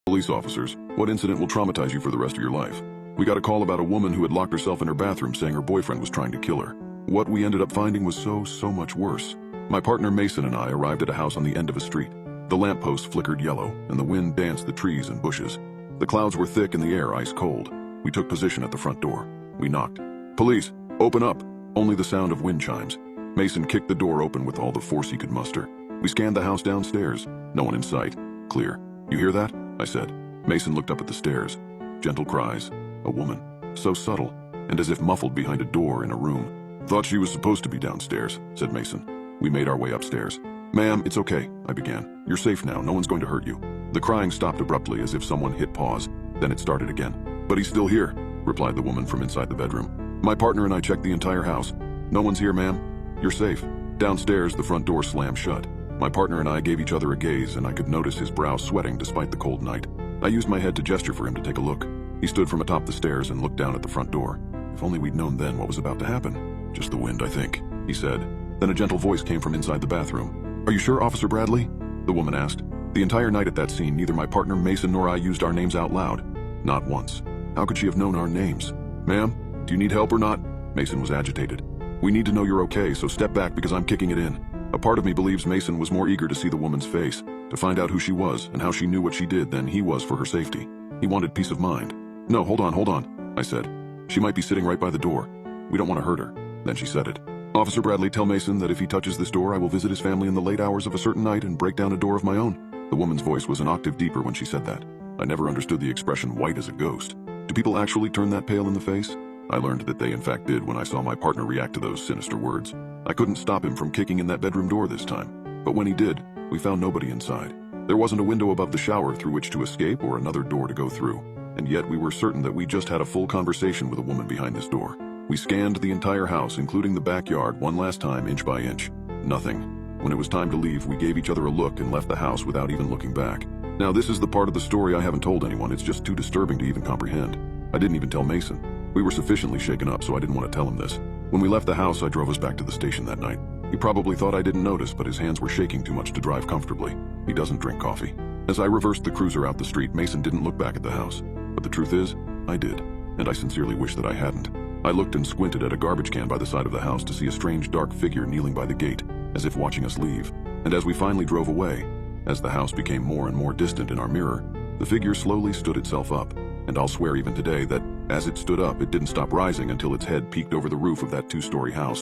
Police officers, what incident will traumatize you for the rest of your life? We got a call about a woman who had locked herself in her bathroom saying her boyfriend was trying to kill her. What we ended up finding was so much worse. My partner Mason and I arrived at a house on the end of a street. The lamppost flickered yellow, and the wind danced the trees and bushes. The clouds were thick and the air ice cold. We took position at the front door. We knocked. "Police, open up!" Only the sound of wind chimes. Mason kicked the door open with all the force he could muster. We scanned the house downstairs. No one in sight. Clear. "You hear that?" I said. Mason looked up at the stairs. Gentle cries. A woman. So subtle, and as if muffled behind a door in a room. "Thought she was supposed to be downstairs," said Mason. We made our way upstairs. "Ma'am, it's okay," I began. "You're safe now, no one's going to hurt you." The crying stopped abruptly as if someone hit pause. Then it started again. "But he's still here," replied the woman from inside the bedroom. "My partner and I checked the entire house. No one's here, ma'am. You're safe." Downstairs, the front door slammed shut. My partner and I gave each other a gaze, and I could notice his brow sweating despite the cold night. I used my head to gesture for him to take a look. He stood from atop the stairs and looked down at the front door. If only we'd known then what was about to happen. "Just the wind, I think," he said. Then a gentle voice came from inside the bathroom. "Are you sure, Officer Bradley?" the woman asked. The entire night at that scene, neither my partner Mason nor I used our names out loud. Not once. How could she have known our names? "Ma'am, do you need help or not?" Mason was agitated. "We need to know you're okay, so step back because I'm kicking it in." A part of me believes Mason was more eager to see the woman's face, to find out who she was and how she knew what she did than he was for her safety. He wanted peace of mind. "No, hold on, I said. "She might be sitting right by the door. We don't want to hurt her." Then she said it. "Officer Bradley, tell Mason that if he touches this door, I will visit his family in the late hours of a certain night and break down a door of my own." The woman's voice was an octave deeper when she said that. I never understood the expression white as a ghost. Do people actually turn that pale in the face? I learned that they in fact did when I saw my partner react to those sinister words. I couldn't stop him from kicking in that bedroom door this time. But when he did, we found nobody inside. There wasn't a window above the shower through which to escape or another door to go through. And yet we were certain that we just had a full conversation with a woman behind this door. We scanned the entire house, including the backyard, one last time, inch by inch. Nothing. When it was time to leave, we gave each other a look and left the house without even looking back. Now this is the part of the story I haven't told anyone. It's just too disturbing to even comprehend. I didn't even tell Mason. We were sufficiently shaken up, so I didn't want to tell him this. When we left the house, I drove us back to the station that night. He probably thought I didn't notice, but his hands were shaking too much to drive comfortably. He doesn't drink coffee. As I reversed the cruiser out the street, Mason didn't look back at the house. But the truth is, I did, and I sincerely wish that I hadn't. I looked and squinted at a garbage can by the side of the house to see a strange dark figure kneeling by the gate, as if watching us leave. And as we finally drove away, as the house became more and more distant in our mirror, the figure slowly stood itself up. And I'll swear even today that as it stood up, it didn't stop rising until its head peeked over the roof of that two-story house.